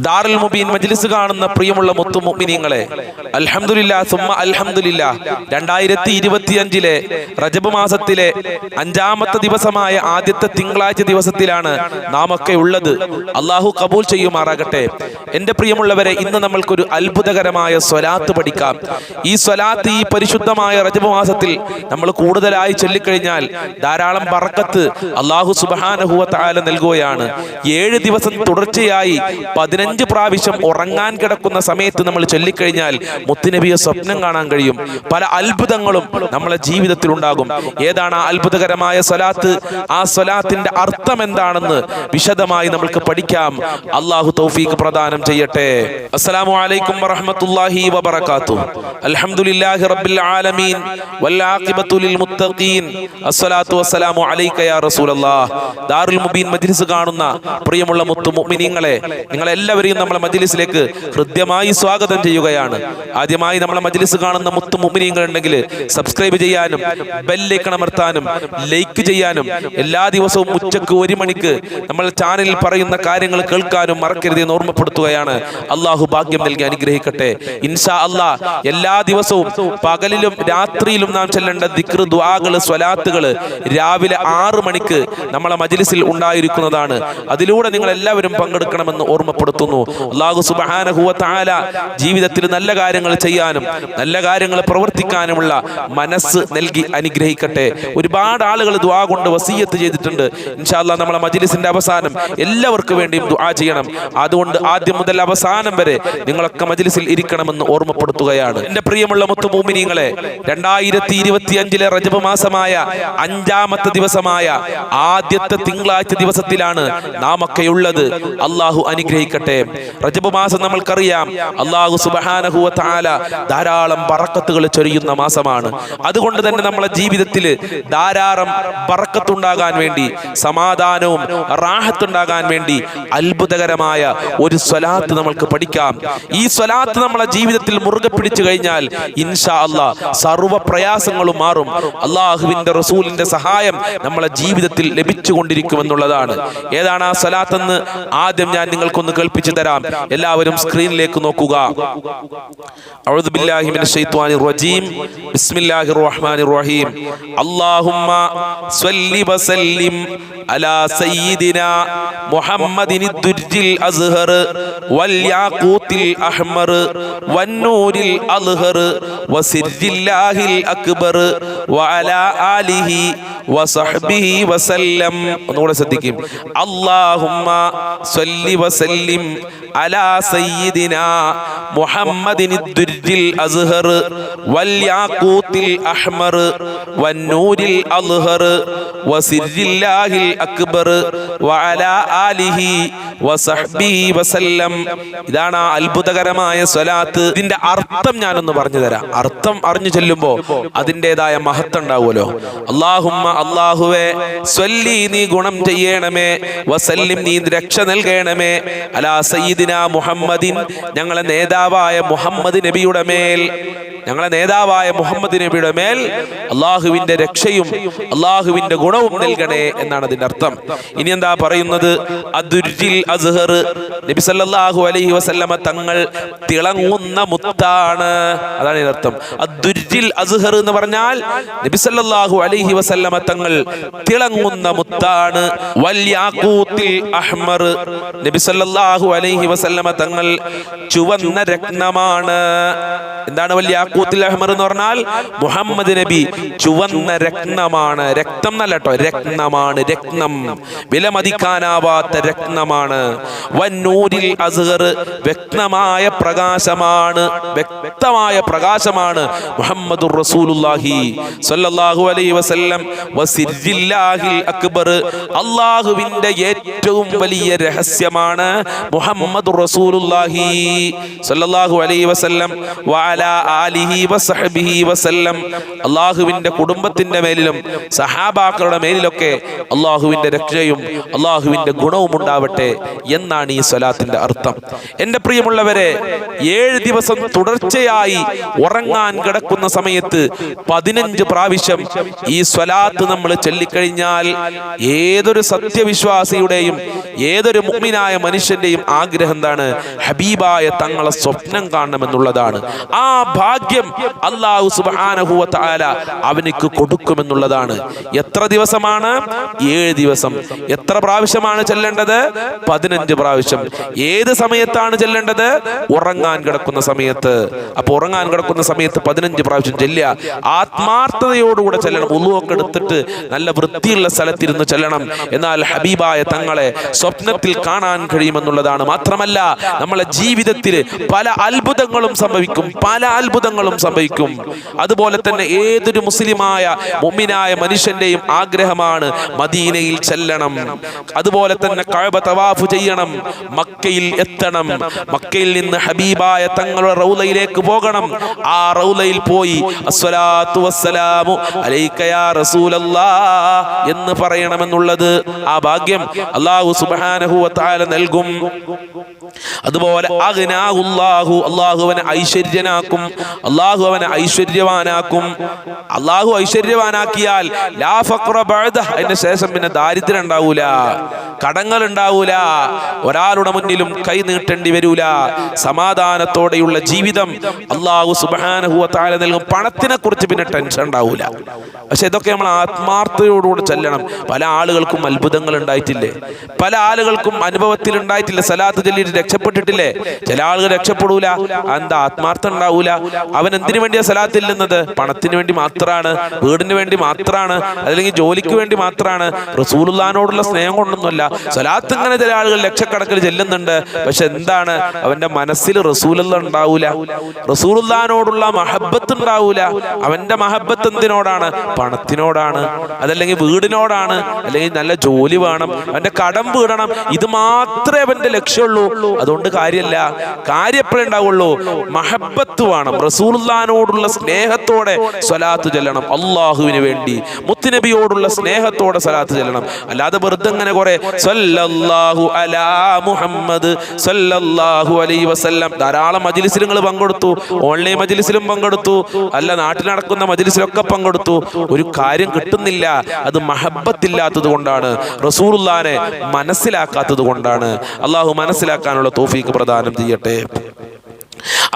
ദാറുൽ മുബീൻ മജ്ലിസ് കാണുന്ന പ്രിയമുള്ള മുത്തു മുഅ്മിനീങ്ങളെ, അൽഹംദുലില്ലാഹ് സുമ്മ അൽഹംദുലില്ലാഹ് 2025 റജബ് മാസത്തിലെ 5-ാമത്തെ ദിവസമായ ആദ്യത്തെ തിങ്കളാഴ്ച ദിവസത്തിലാണ് നാം ഒക്കെ ഉള്ളത്. അള്ളാഹു കബൂൽ ചെയ്യുമാറാകട്ടെ. എൻ്റെ പ്രിയമുള്ളവരെ, ഇന്ന് നമ്മൾക്കൊരു അത്ഭുതകരമായ സ്വലാത്ത് പഠിക്കാം. ഈ സ്വലാത്ത് ഈ പരിശുദ്ധമായ റജബ് മാസത്തിൽ നമ്മൾ കൂടുതലായി ചൊല്ലിക്കഴിഞ്ഞാൽ ധാരാളം ബറക്കത്ത് അള്ളാഹു സുബ്ഹാനഹു വ തആല നൽകുകയാണ്. 7 ദിവസം തുടർച്ചയായി 15 പ്രാവശ്യം ഉറങ്ങാൻ കിടക്കുന്ന സമയത്ത് നമ്മൾ ചൊല്ലിക്കഴിഞ്ഞാൽ മുത്തുനബിയെ സ്വപ്നം കാണാൻ കഴിയും. പല അത്ഭുതങ്ങളും നമ്മളെ ജീവിതത്തിൽ ഉണ്ടാകും. ഏതാണ് ആ അത്ഭുതകരമായ സ്വലാത്ത്? ആ സ്വലാത്തിന്റെ അർത്ഥം എന്താണെന്ന് വിശദമായി നമുക്ക് പഠിക്കാം. അള്ളാഹു തൗഫീഖ് പ്രദാനം ചെയ്യട്ടെ. അസ്സലാമു അലൈക്കും വറഹ്മത്തുള്ളാഹി വബറകാതുഹു. അൽഹംദുലില്ലാഹി റബ്ബിൽ ആലമീൻ വൽ ആഖിബത്തു ലിൽ മുത്തഖീൻ. അസ്സലാത്തു വസ്സലാമു അലൈക യാ റസൂലല്ലാഹ്. ദാറുൽ മുബീൻ മജ്ലിസ് കാണുന്ന പ്രിയമുള്ള മുത്തു മുഅ്മിനീങ്ങളെ, നിങ്ങളെല്ലാവരെയും നമ്മളെ മജ്ലിസിലേക്ക് ഹൃദ്യമായി സ്വാഗതം ചെയ്യുകയാണ്. ആദ്യമായി നമ്മളെ മജ്ലിസ് കാണുന്ന മുത്തു മുഅ്മിനീങ്ങൾ ഉണ്ടെങ്കിൽ സബ്സ്ക്രൈബ് ചെയ്യാനും ബെല്ലൈക്കൺ അമർത്താനും ലൈക്ക് ചെയ്യാനും എല്ലാ ദിവസവും ഉച്ചക്ക് 1 മണിക്ക് നമ്മൾ ചാനലിൽ പറയുന്ന കാര്യങ്ങൾ കേൾക്കാനും മറക്കരുത് എന്ന് ഓർമ്മപ്പെടുത്തുകയാണ്. അള്ളാഹു ഭാഗ്യം നൽകി അനുഗ്രഹിക്കട്ടെ. ഇൻഷാ അല്ലാഹ് എല്ലാ ദിവസവും പകലിലും രാത്രിയിലും നാം ചൊല്ലേണ്ട ദിക്ർ, ദുആകൾ, സ്വലാത്തുകൾ രാവിലെ 6 മണിക്ക് നമ്മളെ മജ്ലിസിൽ ഉണ്ടായിരിക്കുന്നതാണ്. അതിലൂടെ നിങ്ങൾ എല്ലാവരും പങ്കെടുക്കണമെന്ന് ഓർമ്മപ്പെടുത്തുന്നു. അല്ലാഹു സുബ്ഹാനഹു വ തആല ജീവിതത്തിൽ നല്ല കാര്യങ്ങൾ ചെയ്യാനും നല്ല കാര്യങ്ങൾ പ്രവർത്തിക്കാനുമുള്ള മനസ്സ് നൽകി അനുഗ്രഹിക്കട്ടെ. ഒരുപാട് ആളുകൾ ദുആ കൊണ്ട് വസിയ്യത്ത് ചെയ്തിട്ടുണ്ട്. ഇൻഷാ അല്ലാഹ് നമ്മളെ മജ്ലിസിന്റെ അവസാനം എല്ലാവർക്കും വേണ്ടിയും ദുആ ചെയ്യണം. അതുകൊണ്ട് ആദ്യം മുതൽ അവസാനം വരെ നിങ്ങളൊക്കെ മജ്ലിസിൽ ഇരിക്കണമെന്ന് ഓർമ്മപ്പെടുത്തുകയാണ്. എൻ്റെ പ്രിയമുള്ള മുത്തു മുഅ്മിനീങ്ങളെ, 2025 റജബ് മാസമായ 5-ാമത്തെ ദിവസമായ ആദ്യത്തെ തിങ്കളാഴ്ച ദിവസത്തിലാണ് നാം ഒക്കെ ഉള്ളത്. അള്ളാഹു അനുഗ്രഹിക്കട്ടെ. റജബ് മാസം നമ്മൾക്കറിയാം, അള്ളാഹു സുബ്ഹാനഹു വ തആല ധാരാളം ബറക്കത്തുകൾ ചൊരിയുന്ന മാസമാണ്. അതുകൊണ്ട് തന്നെ നമ്മളെ ജീവിതത്തിൽ ധാരാളം ബറക്കത്തുണ്ടാകാൻ വേണ്ടി, സമാധാനവും റാഹത്തുണ്ടാകാൻ വേണ്ടി അത്ഭുതകരമായ ഒരു സ്വലാത്ത് നമ്മൾക്ക് പഠിക്കാം. ഈ സ്വലാത്ത് നമ്മളെ ജീവിതത്തിൽ മുറുകെ പിടിച്ചു കഴിഞ്ഞാൽ ഇൻഷാ അല്ലാഹ് സർവ്വ പ്രയാസങ്ങളും മാറും. അള്ളാഹുവിന്റെ റസൂലിന്റെ സഹായം നമ്മളെ ജീവിതത്തിൽ ലഭിച്ചുകൊണ്ടിരിക്കുമെന്നുള്ളതാണ്. ഏതാണ് ആ സ്വലാത്ത് എന്ന് ആദ്യം ഞാൻ നിങ്ങൾക്കൊന്ന് കേൾപ്പിച്ചു തരാം. എല്ലാവരും സ്ക്രീനിലേക്ക് നോക്കുക. അഊദു ബില്ലാഹി മിനശ് ശൈത്വാനിർ റജീം. ബിസ്മില്ലാഹിർ റഹ്മാനിർ റഹീം. അല്ലാഹുമ്മ സ്വല്ലി വസല്ലിം അലാ സയ്യിദിനാ മുഹമ്മദിനിദ് ദുർജിൽ അസ്ഹർ വൽ യാഖൂത്തിൽ അഹ്മർ വന്നൂരിൽ അൽഹർ വസിർജില്ലാഹിൽ അക്ബർ വഅലാ ആലിഹി വസഹ്ബിഹി വസല്ലം. ഒന്നുകൂടെ ശ്രദ്ധിക്കും. അല്ലാഹുമ്മ സ്വല്ലി വസല്ലിം അലാ സയ്യിദിനാ മുഹമ്മദിനിദ് ദുർജിൽ അസ്ഹർ വൽ യാഖൂത്തിൽ അഹ്മർ വന്നൂരിൽ അൽഹർ വസിർജില്ലാഹിൽ അക്ബർ വഅലാ ആലിഹി വസഹ്ബിഹി വസല്ലം. ഇതാണ് ആ അത്ഭുതകരമായ സ്വലാത്ത്. ഇതിന്റെ അർത്ഥം ഞാനൊന്ന് പറഞ്ഞു തരാം. അർത്ഥം അറിഞ്ഞു ചെല്ലുമ്പോൾ അതിൻ്റെതായ മഹത്വം ഉണ്ടാവുമല്ലോ. അല്ലാഹുമ്മ, അല്ലാഹുവേ, സ്വല്ലി, നീ ഗുണം ചെയ്യണമേ, വസല്ലിം, നീ രക്ഷ നൽകണമേ, അലാ സയ്യിദിനാ മുഹമ്മദിൻ, ഞങ്ങളെ നേതാവായ മുഹമ്മദ് നബിയുടെ മേൽ, ഞങ്ങളെ നേതാവായ മുഹമ്മദ് നബിയുടെ മേൽ അള്ളാഹുവിന്റെ രക്ഷയും അള്ളാഹുവിന്റെ ഗുണവും നൽകണേ എന്നാണ് അതിന്റെ അർത്ഥം. ഇനി എന്താ പറയുന്നത്? അദുർജിൽ അസ്ഹർ, നബി സല്ലല്ലാഹു അലൈഹി വസല്ലമ തങ്ങൾ തിളങ്ങുന്ന മുത്താണ്. അതാണ് ഇതിന്റെ അർത്ഥം. അദുർജിൽ അസ്ഹർ എന്ന് പറഞ്ഞാൽ നബി സല്ലല്ലാഹു അലൈഹി വസല്ലമ തങ്ങൾ തിളങ്ങുന്ന മുത്താണ്. വൽ യാഖൂത്തിൽ അഹ്മർ, നബി സല്ലല്ലാഹു അലൈഹി വസല്ലമ തങ്ങൾ ചുവന്ന രത്നമാണ്. എന്താണ് വൽ യാഖൂത്തിൽ അഹ്മർ എന്ന് പറഞ്ഞാൽ? മുഹമ്മദ് നബി ചുവന്ന രത്നമാണ്. രക്തം എന്നല്ല കേട്ടോ, രത്നമാണ്. രത്നം, വിലമതിക്കാനാവാത്ത രത്നമാണ്. വന്നൂരിൽ അസ്ഹർ, വ്യക്തമായ പ്രകാശമാണ്. വ്യക്തമായ പ്രകാശമാണ് മുഹമ്മദുർ റസൂലുള്ളാഹി സ്വല്ലല്ലാഹു അലൈഹി വസല്ലം. വസിർജില്ലാഹിൽ അക്ബർ, അല്ലാഹുവിന്റെ ഏറ്റവും വലിയ രഹസ്യമാണ് മുഹമ്മദുർ റസൂലുള്ളാഹി സ്വല്ലല്ലാഹു അലൈഹി വസല്ലം. വഅലാ ആലിഹി ആലിഹി വസഹ്ബിഹി വസല്ലം. അള്ളാഹുവിന്റെ കുടുംബത്തിന്റെ മേലിലും സഹാബാക്കളുടെ മേലിലൊക്കെ അള്ളാഹുവിന്റെ രക്ഷയും അള്ളാഹുവിന്റെ ഗുണവും ഉണ്ടാവട്ടെ എന്നാണ് ഈ സ്വലാത്തിന്റെ അർത്ഥം. എന്റെ പ്രിയമുള്ളവരെ, 7 ദിവസം തുടർച്ചയായി ഉറങ്ങാൻ കിടക്കുന്ന സമയത്ത് 15 പ്രാവശ്യം ഈ സ്വലാത്ത് നമ്മൾ ചൊല്ലിക്കഴിഞ്ഞാൽ ഏതൊരു സത്യവിശ്വാസിയുടെയും ഏതൊരു മുഅ്മിനായ മനുഷ്യന്റെയും ആഗ്രഹം എന്താണ്? ഹബീബായ തങ്ങളെ സ്വപ്നം കാണണമെന്നുള്ളതാണ്. ആ ഭാഗ്യം അല്ലാഹു സുബ്ഹാനഹു വ തആല അവനിക്ക് കൊടുക്കുമെന്നുള്ളതാണ്. എത്ര ദിവസമാണ്? 7 ദിവസം. എത്ര പ്രാവശ്യമാണ് ചെല്ലേണ്ടത്? 15 പ്രാവശ്യം. ഏത് സമയത്താണ് ചെല്ലേണ്ടത്? ഉറങ്ങാൻ കിടക്കുന്ന സമയത്ത്. അപ്പൊ ഉറങ്ങാൻ കിടക്കുന്ന സമയത്ത് 15 പ്രാവശ്യം ചെല്ലുക. ആത്മാർത്ഥതയോടുകൂടെ ചെല്ലണം. ഉളുവൊക്കെ എടുത്തിട്ട് നല്ല വൃത്തിയുള്ള സ്ഥലത്തിരുന്ന് ചെല്ലണം. എന്നാൽ ഹബീബായ തങ്ങളെ സ്വപ്നത്തിൽ കാണാൻ കഴിയുമെന്നുള്ളതാണ്. മാത്രമല്ല, നമ്മളെ ജീവിതത്തിൽ പല അത്ഭുതങ്ങളും സംഭവിക്കും. അതുപോലെ തന്നെ ഏതൊരു മുസ്ലിമായ മുഅ്മിനായ മനുഷ്യന്റെയും ആഗ്രഹമാണ് മദീനയിൽ ചെല്ലണം. അതുപോലെ തന്നെ കഅബ തവാഫ് ചെയ്യണം, മക്കയിൽ എത്തണം, മക്കയിൽ നിന്ന് ഹബീബായ തങ്ങളുടെ റൗളയിലേക്ക് പോകണം. ആ റൗളയിൽ പോയി അസ്സലാത്തു വസ്സലാമു അലൈക യാ റസൂലല്ലാഹ് എന്ന് പറയണമെന്നുള്ളത് ആ ഭാഗ്യം അല്ലാഹു സുബ്ഹാനഹു വ തആല നൽകും. അതുപോലെ അല്ലാഹു അവനെ ഐശ്വര്യനാക്കും, അല്ലാഹു അവനെ ഐശ്വര്യവാനാക്കും. അല്ലാഹു ഐശ്വര്യവാനാക്കിയാൽ ലാ ഫഖ്റ ബഅദ, അതിന് ശേഷം പിന്നെ ദാരിദ്ര്യം ഉണ്ടാവൂല, കടങ്ങൾ ഉണ്ടാവൂല, ഒരാളുടെ മുന്നിലും കൈ നീട്ടേണ്ടി വരൂല. സമാധാനത്തോടെയുള്ള ജീവിതം അല്ലാഹു സുബ്ഹാനഹു വ തആല നൽകും. പണത്തിനെ കുറിച്ച് പിന്നെ ടെൻഷൻ ഉണ്ടാവൂല. പക്ഷെ ഇതൊക്കെ നമ്മൾ ആത്മാർത്ഥതയോടുകൂടി ചെല്ലണം. പല ആളുകൾക്കും അത്ഭുതങ്ങൾ ഉണ്ടായിട്ടില്ലേ? പല ആളുകൾക്കും അനുഭവത്തിൽ ഉണ്ടായിട്ടില്ല. സലാത്ത് ചൊല്ലിയിട്ട് രക്ഷപ്പെട്ടിട്ടില്ലേ? ചില ആളുകൾ രക്ഷപ്പെടൂല. എന്താ? ആത്മാർത്ഥം ഉണ്ടാവൂല. അവൻ എന്തിനു വേണ്ടിയാ സലാത്ത് ചെല്ലുന്നത്? പണത്തിന് വേണ്ടി മാത്രമാണ്, വീടിന് വേണ്ടി മാത്രമാണ്, അല്ലെങ്കിൽ ജോലിക്ക് വേണ്ടി മാത്രമാണ്. റസൂലുള്ളാഹിനോടുള്ള സ്നേഹം കൊണ്ടൊന്നുമല്ല. സലാത്ത് ഇങ്ങനെ ചില ആളുകൾ ലക്ഷക്കണക്കിന് ചെല്ലുന്നുണ്ട്. പക്ഷെ എന്താണ്? അവന്റെ മനസ്സിൽ റസൂലുള്ളാഹി ഉണ്ടാവൂല, റസൂലുള്ളാഹിനോടുള്ള മഹബത്ത് ഉണ്ടാവൂല. അവന്റെ മഹബത്ത് എന്തിനോടാണ്? പണത്തിനോടാണ്, അതല്ലെങ്കിൽ വീടിനോടാണ്, അല്ലെങ്കിൽ നല്ല ജോലി വേണം, അവന്റെ കടം വീടണം. ഇത് മാത്രമേ അവന്റെ ലക്ഷ്യമുള്ളൂ. അതുകൊണ്ട് കാര്യമല്ല. കാര്യം എപ്പോഴേ ഉണ്ടാവുള്ളൂ? മഹബത്ത് വേണം. റസൂലുള്ളാഹിനോടുള്ള സ്നേഹത്തോടെ സ്വലാത്ത് ചെല്ലണം. അള്ളാഹുവിന് വേണ്ടി മുത്തുനബിയോടുള്ള സ്നേഹത്തോടെ സ്വലാത്ത് ചെല്ലണം. അല്ലാതെ വെറുതെ ഇങ്ങനെ കുറെ സല്ലല്ലാഹു അലാ മുഹമ്മദ് സല്ലല്ലാഹു അലൈഹി വസല്ലം ധാരാളം മജ്ലിസിൽ നിങ്ങൾ പങ്കെടുത്തു, ഓൺലൈൻ മജ്ലിസിലും പങ്കെടുത്തു, അല്ല നാട്ടിൽ നടക്കുന്ന മജ്ലിസിലൊക്കെ പങ്കെടുത്തു. ഒരു കാര്യം കിട്ടുന്നില്ല. അത് മഹബത്തില്ലാത്തത് കൊണ്ടാണ്, റസൂലുള്ളാഹിനെ മനസ്സിലാക്കാത്തത് കൊണ്ടാണ്. അള്ളാഹു മനസ്സിലാക്കാനുള്ള തൗഫീഖ് പ്രദാനം ചെയ്യട്ടെ.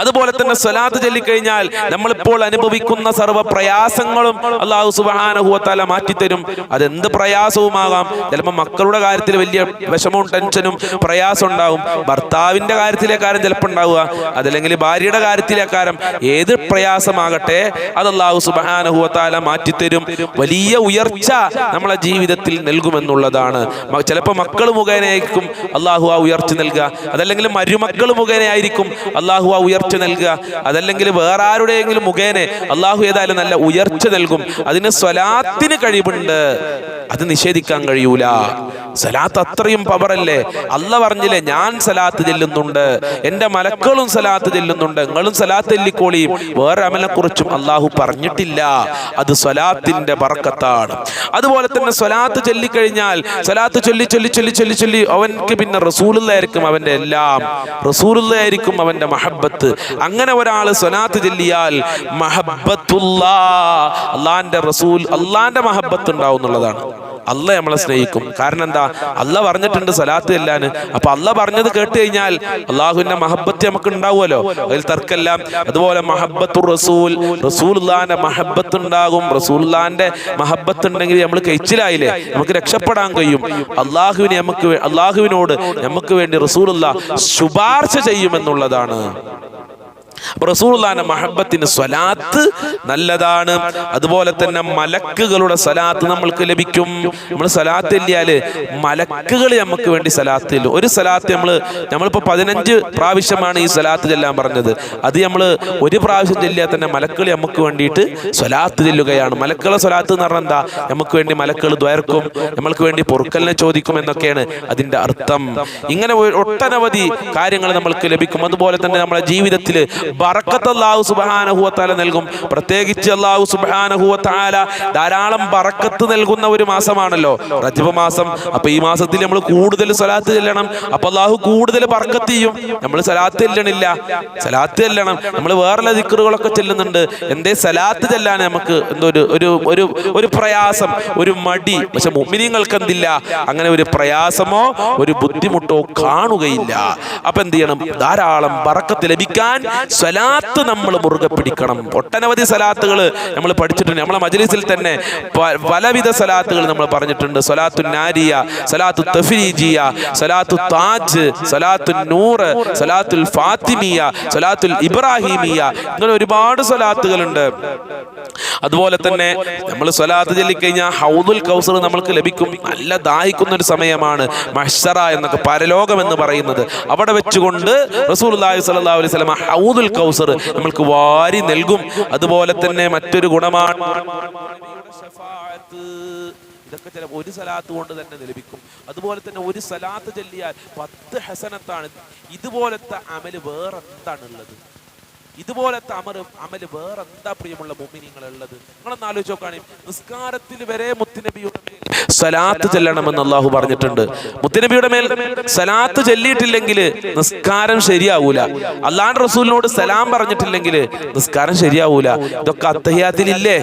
അതുപോലെ തന്നെ സ്വലാത്ത് ചൊല്ലിക്കഴിഞ്ഞാൽ നമ്മളിപ്പോൾ അനുഭവിക്കുന്ന സർവ്വ പ്രയാസങ്ങളും അല്ലാഹു സുബ്ഹാനഹു വ തആല മാറ്റിത്തരും. അതെന്ത് പ്രയാസവുമാകാം. ചിലപ്പോൾ മക്കളുടെ കാര്യത്തിൽ വലിയ വിഷമവും ടെൻഷനും പ്രയാസം ഉണ്ടാവും. ഭർത്താവിന്റെ കാര്യത്തിലേക്കാരും ചിലപ്പോൾ ഉണ്ടാവുക, അതല്ലെങ്കിൽ ഭാര്യയുടെ കാര്യത്തിലേക്കാരും. ഏത് പ്രയാസമാകട്ടെ അത് അല്ലാഹു സുബ്ഹാനഹു വ തആല മാറ്റിത്തരും. വലിയ ഉയർച്ച നമ്മളെ ജീവിതത്തിൽ നൽകുമെന്നുള്ളതാണ്. ചിലപ്പോൾ മക്കൾ മുഖേനയായിരിക്കും അല്ലാഹു ആ ഉയർച്ച നൽകുക, അതല്ലെങ്കിൽ മരുമക്കൾ മുഖേനയായിരിക്കും അല്ലാഹു ആ ഉയർച്ച നൽകുക, അതല്ലെങ്കിൽ വേറെ ആരുടെയെങ്കിലും മുഖേന അല്ലാഹു ഏതായാലും നല്ല ഉയർച്ച നൽകും. അതിന് സ്വലാത്തിന് കഴിവുണ്ട്, അത് നിഷേധിക്കാൻ കഴിയൂല. സലാത്ത് അത്രയും പവറല്ലേ. അല്ല പറഞ്ഞില്ലേ, ഞാൻ സലാത്ത് ചെല്ലുന്നുണ്ട്, എന്റെ മലക്കളും സലാത്ത് ചെല്ലുന്നുണ്ട്, നിങ്ങളും സലാത്ത് ചെല്ലിക്കോളിയും. വേറെ അമലിനെ കുറിച്ചും അല്ലാഹു പറഞ്ഞിട്ടില്ല. അത് സ്വലാത്തിന്റെ ബർക്കത്താണ്. അതുപോലെ തന്നെ സ്വലാത്ത് ചൊല്ലിക്കഴിഞ്ഞാൽ സ്വലാത്ത് ചൊല്ലി ചൊല്ലി ചൊല്ലി ചൊല്ലി ചൊല്ലി അവൻക്ക് പിന്നെ റസൂലുള്ളാഹിയായിരിക്കും അവന്റെ എല്ലാം, റസൂലുള്ളാഹിയായിരിക്കും അവന്റെ മഹബത്ത്. അങ്ങനെ ഒരാൾ സ്വലാത്ത് ചൊല്ലിയാൽ മഹബത്തുല്ലാഹ്, അള്ളാന്റെ റസൂൽ, അള്ളാന്റെ മഹബത്ത് ഉണ്ടാവും എന്നുള്ളതാണ്. അല്ല നമ്മളെ സ്നേഹിക്കും. കാരണം എന്താ? അല്ല പറഞ്ഞിട്ടുണ്ട് സലാത്ത് ചെല്ലാൻ. അപ്പൊ അല്ല പറഞ്ഞത് കേട്ട് കഴിഞ്ഞാൽ അള്ളാഹുവിന്റെ മഹബത്ത് നമുക്ക് ഉണ്ടാവുമല്ലോ, അതിൽ തർക്കല്ല. അതുപോലെ മഹബത്തുർ റസൂൽ, റസൂലുള്ളാഹിന്റെ മഹബത്ത് ഉണ്ടാകും. റസൂലുള്ളാഹിന്റെ മഹബത്ത് ഉണ്ടെങ്കിൽ നമ്മൾ കഴിച്ചിലായില്ലേ, നമുക്ക് രക്ഷപ്പെടാൻ കഴിയും. അള്ളാഹുവിനോട് നമുക്ക് വേണ്ടി റസൂലുള്ളാഹി ശുപാർശ ചെയ്യുമെന്നുള്ളതാണ്. റസൂലുള്ളാഹിന്റെ മഹബത്തിന് സ്വലാത്ത് നല്ലതാണ്. അതുപോലെ തന്നെ മലക്കുകളുടെ സ്വലാത്ത് നമ്മൾക്ക് ലഭിക്കും. നമ്മൾ സ്വലാത്ത് ഇല്ലാല് മലക്കുകൾ നമുക്ക് വേണ്ടി സ്വലാത്ത് ചെല്ലും. ഒരു സ്വലാത്ത് നമ്മളിപ്പോ 15 പ്രാവശ്യമാണ് ഈ സ്വലാത്ത് ചെല്ലാൻ പറഞ്ഞത്. അത് നമ്മൾ ഒരു പ്രാവശ്യം ചെല്ലിയാൽ തന്നെ മലക്കുകൾ നമുക്ക് വേണ്ടിയിട്ട് സ്വലാത്ത് ചെല്ലുകയാണ്. മലക്കുകളുടെ സ്വലാത്ത് എന്ന് പറഞ്ഞാൽ എന്താ? നമുക്ക് വേണ്ടി മലക്കുകൾ ദ്വയർക്കും, നമ്മൾക്ക് വേണ്ടി പൊറുക്കലിനെ ചോദിക്കും എന്നൊക്കെയാണ് അതിന്റെ അർത്ഥം. ഇങ്ങനെ ഒട്ടനവധി കാര്യങ്ങൾ നമ്മൾക്ക് ലഭിക്കും. അതുപോലെ തന്നെ നമ്മുടെ ജീവിതത്തിൽ ബറക്കത്ത് അല്ലാഹു സുബ്ഹാനഹു വ തആല നൽകും. പ്രത്യേകിച്ച് അല്ലാഹു സുബ്ഹാനഹു വ തആല ധാരാളം ബറക്കത്ത് നൽകുന്ന ഒരു മാസമാണല്ലോ റജബ് മാസം. അപ്പൊ ഈ മാസത്തിൽ നമ്മൾ കൂടുതൽ സ്വലാത്ത് ചെല്ലണം. അപ്പൊ അല്ലാഹു കൂടുതൽ ബറക്കത്ത് ചെയ്യും. നമ്മൾ സ്വലാത്ത് ചെല്ലണില്ല, സ്വലാത്ത് ചെല്ലണം. നമ്മൾ വേറെ ദിക്റുകളൊക്കെ ചെല്ലുന്നുണ്ട്. എന്തേ സ്വലാത്ത് ചെല്ലാൻ നമുക്ക് എന്തോ ഒരു പ്രയാസം, ഒരു മടി. പക്ഷെ മുഅ്മിനീങ്ങൾക്ക് എന്തില്ല, അങ്ങനെ ഒരു പ്രയാസമോ ഒരു ബുദ്ധിമുട്ടോ കാണുകയില്ല. അപ്പൊ എന്ത് ചെയ്യണം? ധാരാളം ബറക്കത്ത് ലഭിക്കാൻ സ്വലാത്ത് നമ്മൾ മുറുകെ പിടിക്കണം. ഒട്ടനവധി സ്വലാത്തുകൾ നമ്മൾ പഠിച്ചിട്ടുണ്ട്. നമ്മളെ മജ്ലിസിൽ തന്നെ പലവിധ സ്വലാത്തുകൾ നമ്മൾ പറഞ്ഞിട്ടുണ്ട്. സ്വലാത്തു നാരിയ, സ്വലാത്തു തഫ്രീജിയ, സ്വലാത്തു താജ്, സ്വലാത്തു നൂർ, സ്വലാത്തുൽ ഫാത്തിമിയ, സ്വലാത്തുൽ ഇബ്രാഹിമിയ, ഇങ്ങനെ ഒരുപാട് സ്വലാത്തുകളുണ്ട്. അതുപോലെ തന്നെ നമ്മൾ സ്വലാത്ത് ചൊല്ലിക്കഴിഞ്ഞാൽ ഹൗദുൽ കൗസർ നമ്മൾക്ക് ലഭിക്കും. നല്ല ദാഹിക്കുന്ന ഒരു സമയമാണ് മഹ്ശറ എന്നൊക്കെ, പരലോകം എന്ന് പറയുന്നത്. അവിടെ വെച്ചുകൊണ്ട് റസൂലുള്ളാഹി സ്വല്ലല്ലാഹു അലൈഹി വസല്ലം ഹൗദുൽ കൗസർ നമ്മൾക്ക് വാരി നൽകും. അതുപോലെ തന്നെ മറ്റൊരു ഗുണമാണ് ഇതൊക്കെ ചില ഒരു സലാത്ത് കൊണ്ട് തന്നെ ലഭിക്കും. അതുപോലെ തന്നെ ഒരു സലാത്ത് ചൊല്ലിയാൽ 10 ഹസനത്താണ്. ഇതുപോലത്തെ അമല് വേറെ എന്താണുള്ളത്? ഇതുപോലത്തെ അമല് വേറെ എന്താ പ്രിയമുള്ള മുഅ്മിനീങ്ങളുള്ളത്? നിങ്ങളൊന്ന് ആലോചിച്ച് നോക്കുകയാണെങ്കിൽ നിസ്കാരത്തിൽ വരെ മുത്തുനബിയുടെ മേൽ സലാത്ത് ചെല്ലണമെന്ന് അല്ലാഹു പറഞ്ഞിട്ടുണ്ട്. മുത്തുനബിയുടെ മേൽ സലാത്ത് ചൊല്ലിയിട്ടില്ലെങ്കിൽ നിസ്കാരം ശരിയാവൂല. അല്ലാഹുവിന്റെ റസൂലിനോട് സലാം പറഞ്ഞിട്ടില്ലെങ്കിൽ നിസ്കാരം ശരിയാവൂല. ഇതൊക്കെ അത്തഹിയാത്തിലില്ലേ?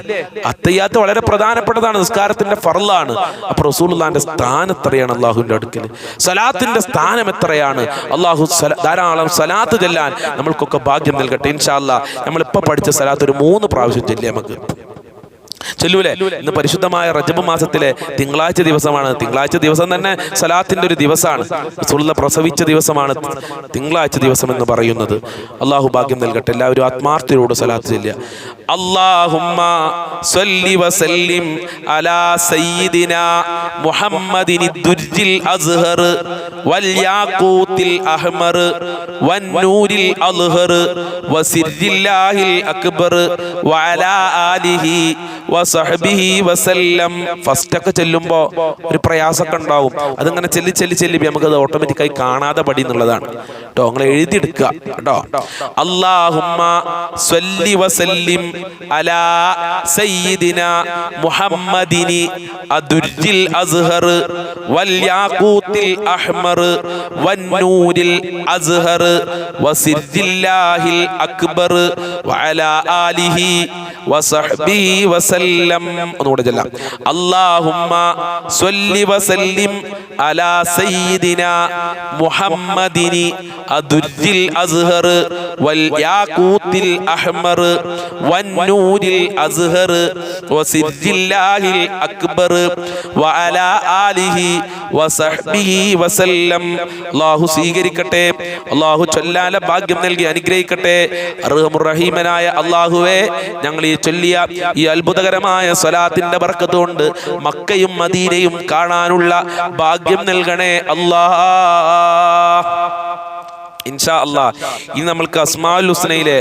അത്തഹിയാത്ത് വളരെ പ്രധാനപ്പെട്ടതാണ്, നിസ്കാരത്തിന്റെ ഫർളാണ്. അപ്പൊ റസൂലുള്ളാഹിന്റെ സ്ഥാനം എത്രയാണ് അല്ലാഹുവിന്റെ അടുക്കൽ? സലാത്തിന്റെ സ്ഥാനം എത്രയാണ്? അല്ലാഹു ധാരാളം സലാത്ത് ചെല്ലാൻ നമ്മൾക്കൊക്കെ ഭാഗ്യം നൽകട്ടെ. ഇൻഷാ അല്ലാഹ് നമ്മളിപ്പോ പഠിച്ച സലാത്ത് ഒരു 3 പ്രാവശ്യം ചൊല്ലി നമുക്ക് ചെല്ലൂലേ? ഇന്ന് പരിശുദ്ധമായ റജബ് മാസത്തിലെ തിങ്കളാഴ്ച ദിവസമാണ്. തിങ്കളാഴ്ച ദിവസം തന്നെ സലാത്തിന്റെ ഒരു ദിവസമാണ്. റസൂലുള്ളാഹി പ്രസവിച്ച ദിവസമാണ് തിങ്കളാഴ്ച ദിവസം എന്ന് പറയുന്നത്. അല്ലാഹു ഭാഗ്യം നൽകട്ടെ. എല്ലാവരും ആത്മാർത്ഥതയോട് സലാത്ത് ചൊല്ലുക. അല്ലാഹുമ്മ സ്വല്ലി വസല്ലിം അലാ സയ്യിദിനാ മുഹമ്മദിൻ ദുർജിൽ അസ്ഹർ വൽ യാഖൂത്തിൽ അഹ്മർ വൻ നൂരിൽ അൽഹർ വസിർരില്ലാഹിൽ അക്ബർ വഅലാ ആലിഹി വസഹ്ബിഹി വസല്ലം. ഫസ്റ്റ് ഒക്കെ ചെല്ലുമ്പോൾ ഒരു പ്രയാസമൊക്കെ ഉണ്ടാവും. അതിങ്ങനെ ചെല്ലി നമുക്കത് ഓട്ടോമാറ്റിക്കായി കാണാതെ പടി എന്നുള്ളതാണ് കേട്ടോ. നിങ്ങൾ എഴുതിയെടുക്കുക കേട്ടോ. അല്ലാഹുമ്മ സ്വല്ലി വസല്ലിം അലാ സയ്യിദിനാ മുഹമ്മദിനി അദുർജിൽ അസ്ഹർ വൽ യാഖൂത്തിൽ അഹ്മർ വൻ നൂരിൽ അസ്ഹർ വസിർരില്ലാഹിൽ അക്ബർ വഅലാ ആലിഹി വസഹ്ബിഹി വസല്ലം. ഒന്നുകൂടെ ചൊല്ലാം. അല്ലാഹുമ്മ സ്വല്ലി വസല്ലിം അലാ സയ്യിദിനാ മുഹമ്മദിനി അദുർജിൽ അസ്ഹർ വൽ യാഖൂത്തിൽ അഹ്മർ വൻ നൂരിൽ അസ്ഹർ വസിർരില്ലാഹിൽ അക്ബർ വഅലാ ആലിഹി വസഹ്ബിഹി വസല്ലം. അല്ലാഹു സ്വീകരിക്കട്ടെ. അല്ലാഹു ചൊല്ലാല ഭാഗ്യം നൽകി അനുഗ്രഹിക്കട്ടെ. അർഹമുർ റഹീമനായ അല്ലാഹുവേ, ഞങ്ങൾ ഈ ചൊല്ലിയ ഈ അത്ഭുതകരമായ സ്വലാത്തിന്റെ ബർക്കത്ത് കൊണ്ട് മക്കയും മദീനയും കാണാനുള്ള ഭാഗ്യം നൽകണേ അല്ലാഹ്. ഇൻഷാ അല്ലാഹ് ഇനി നമ്മൾക്ക് അസ്മാഉൽ ഹുസ്നയിലെ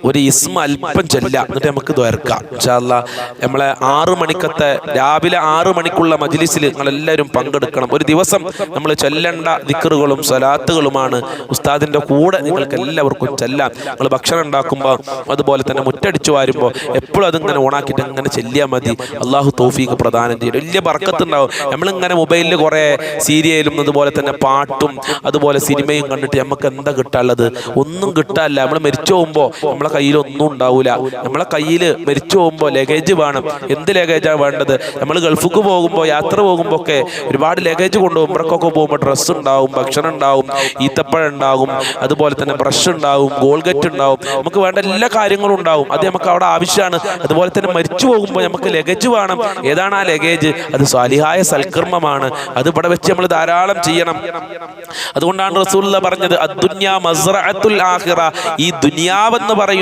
ഒരു ഇസ്മ അല്പം ചൊല്ലാം, എന്നിട്ട് നമുക്ക് ദ്വാരക്കാം ഇൻഷാ അല്ലാഹ്. നമ്മളെ 6 മണിക്കത്തെ രാവിലെ 6 മണിക്കുള്ള മജ്ലിസിൽ നിങ്ങളെല്ലാവരും പങ്കെടുക്കണം. ഒരു ദിവസം നമ്മൾ ചൊല്ലേണ്ട ദിക്റുകളും സ്വലാത്തുകളുമാണ്. ഉസ്താദിന്റെ കൂടെ നിങ്ങൾക്ക് എല്ലാവർക്കും ചെല്ലാം. നിങ്ങൾ ഭക്ഷണം ഉണ്ടാക്കുമ്പോൾ അതുപോലെ തന്നെ മുറ്റടിച്ചു വാരുമ്പോൾ എപ്പോഴും അതിങ്ങനെ ഓണാക്കിയിട്ട് അങ്ങനെ ചെല്ലിയാൽ മതി. അള്ളാഹു തൗഫീഖ് പ്രദാനം ചെയ്യും. വലിയ ബർക്കത്ത് ഉണ്ടാവും. നമ്മളിങ്ങനെ മൊബൈലിൽ കുറേ സീരിയലും അതുപോലെ തന്നെ പാട്ടും അതുപോലെ സിനിമയും കണ്ടിട്ട് നമുക്ക് എന്താ കിട്ടാനുള്ളത്? ഒന്നും കിട്ടാനില്ല. നമ്മൾ മരിച്ചു പോകുമ്പോൾ നമ്മളെ കയ്യിലൊന്നും ഉണ്ടാവില്ല. നമ്മളെ കയ്യിൽ മരിച്ചു പോകുമ്പോൾ ലഗേജ് വേണം. എന്ത് ലഗേജാണ് വേണ്ടത്? നമ്മൾ ഗൾഫിക്ക് പോകുമ്പോൾ യാത്ര പോകുമ്പോൾ ഒക്കെ ഒരുപാട് ലഗേജ് കൊണ്ടുപോകും. ഇവിടേക്കൊക്കെ പോകുമ്പോൾ ഡ്രസ്സ് ഉണ്ടാവും, ഭക്ഷണം ഉണ്ടാവും, ഈത്തപ്പഴം ഉണ്ടാവും, അതുപോലെ തന്നെ ബ്രഷ് ഉണ്ടാവും, ഗോൾഗറ്റ് ഉണ്ടാവും, നമുക്ക് വേണ്ട എല്ലാ കാര്യങ്ങളും ഉണ്ടാവും. അത് നമുക്ക് അവിടെ ആവശ്യമാണ്. അതുപോലെ തന്നെ മരിച്ചു പോകുമ്പോൾ നമുക്ക് ലഗേജ് വേണം. ഏതാണ് ആ ലഗേജ്? അത് സ്വാലിഹായ സൽക്കർമ്മമാണ്. അത് ഇവിടെ വെച്ച് നമ്മൾ ധാരാളം ചെയ്യണം. അതുകൊണ്ടാണ് റസൂലുള്ളാഹി പറഞ്ഞത് അദ്ദുന്യാ മസ്റഅത്തുൽ ആഖിറ. ഈ ദുനിയാവെന്ന് പറയുന്നത്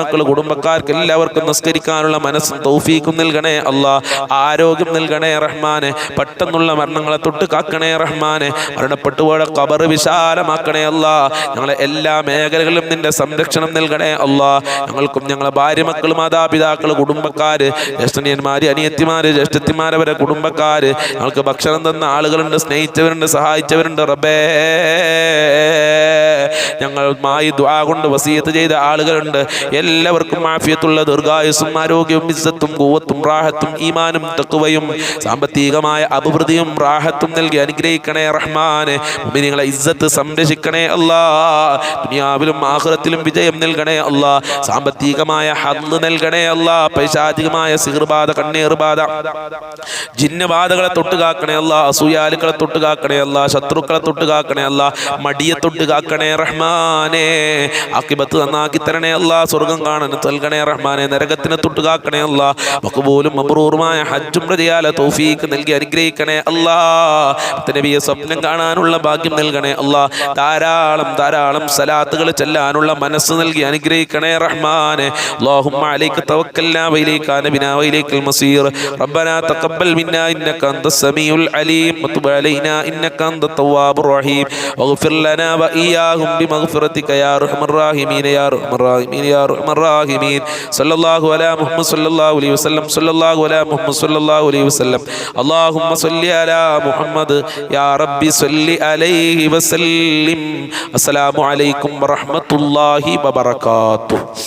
മക്കൾ കുടുംബക്കാർക്ക് എല്ലാവർക്കും നിസ്കരിക്കാനുള്ള മനസ്സും തൗഫീഖും നൽകണേ അല്ലാ. ആരോഗ്യം നൽകണേ റഹ്മാനെ. പെട്ടെന്നുള്ള മരണങ്ങളെ തൊട്ട് കാക്കണേ റഹ്മാനെ. മരണപ്പെട്ടുപോയ ഖബർ വിശാലമാക്കണേ അല്ലാ. ഞങ്ങളെ എല്ലാ മേഖലകളിലും നിന്റെ സംരക്ഷണം നൽകണേ അല്ലാ. ഞങ്ങൾക്കും ഞങ്ങളെ ഭാര്യ മക്കൾ മാതാപിതാക്കൾ കുടുംബക്കാര് ജ്യേഷ്ഠനിയന്മാര് അനിയത്തിമാര് ജ്യേഷ്ഠത്തിമാരവരെ കുടുംബക്കാര് ഞങ്ങൾക്ക് ഭക്ഷണം തന്ന ആളുകളുണ്ട്, സ്നേഹിച്ചവരുണ്ട്, സഹായിച്ചവരുണ്ട് റബ്ബേ. ഞങ്ങളുമായി ദുആ കൊണ്ട് വസിയത്ത് ചെയ്ത ആളുകളുണ്ട്. എല്ലാവർക്കും ആഫിയത്തുള്ള ദീർഘായുസ്സും ആരോഗ്യവും ഇസ്സത്തും ഖുവത്തും റാഹത്തും ഈമാനും തഖ്വയും സാമ്പത്തികമായ അഭിവൃദ്ധിയും റാഹത്തും നൽകി അനുഗ്രഹിക്കണേ റഹ്മാനെ. മുഅ്മിനീങ്ങളെ ഇസ്സത്ത് സംരക്ഷിക്കണേ അല്ലാ. ദുനിയാവിലും ആഖിറത്തിലും വിജയം നൽകണേ അല്ലാ. സാമ്പത്തികമായ ഹദ്ദ് നൽകണേ അല്ലാ. പൈശാചികമായ സിഹ്ർബാധ, കണ്ണീർബാധ, ജിന്നബാധകളെ തൊട്ടുകാക്കണേ അല്ലാ. അസൂയാലുക്കളെ തൊട്ടുകാക്കണേ അല്ലാ. ശത്രുക്കളെ തൊട്ടുകാക്കണേ അല്ലാ. മടിയെ തൊട്ടുകാക്കണേ റഹ്മാനെ. ആഖിബത്ത് നന്നാക്കി തരണേ അല്ലാ. സ്വർഗം കാണാൻ നൽകണേ റഹ്മാനെ. നരകത്തിനെ തൊട്ടുകാക്കണേ അല്ലാ. മഖ്ബൂലും മബ്റൂറുമായ ഹജ്ജും പ്രതിയാല തൗഫീഖ് നൽകി അനുഗ്രഹിക്കണേ അല്ലാ. നബിയെ സ്വപ്നം കാണാനുള്ള ഭാഗ്യം നൽകണേ അല്ലാ. ധാരാളം ധാരാളം സലാത്തുകൾ ചെല്ലാനുള്ള മനസ്സ് നൽകി അനുഗ്രഹിക്കണേ റഹ്മാനെ. അല്ലാഹുമ്മ അലൈക തവക്കൽനാ വഇലൈക നബിനാ വഇലൈക്കൽ മസീർ. റബ്ബനാ തഖബ്ബൽ മിന്നാ ഇന്നക അൻതസ് സമീഉൽ അലീം വതുബ് അലൈനാ ഇന്നക അൻതത് തവ്വാബുർ റഹീം വഗ്ഫിർ ലനാ വഇയ്യാഹും ബിമഗ്ഫിറതിക യാ അർഹമർ റഹീമീൻ യാ അർഹമർ റഹീമീൻ യാ അർഹമർ റഹീമീൻ. സല്ലല്ലാഹു അലാ മുഹമ്മദ് സല്ലല്ലാഹു അലൈഹി വസല്ലം. സല്ലല്ലാഹു അലാ മുഹമ്മദ് സല്ലല്ലാഹു അലൈഹി വസല്ലം. അല്ലാഹുമ്മ സ്വല്ലി അലാ മുഹമ്മദ് യാ റബ്ബി സ്വല്ലി അലൈഹി വസല്ലിം. അസ്സലാമു അലൈക്കും വറഹ്മത്തുള്ളാഹി വബറകാതുഹു.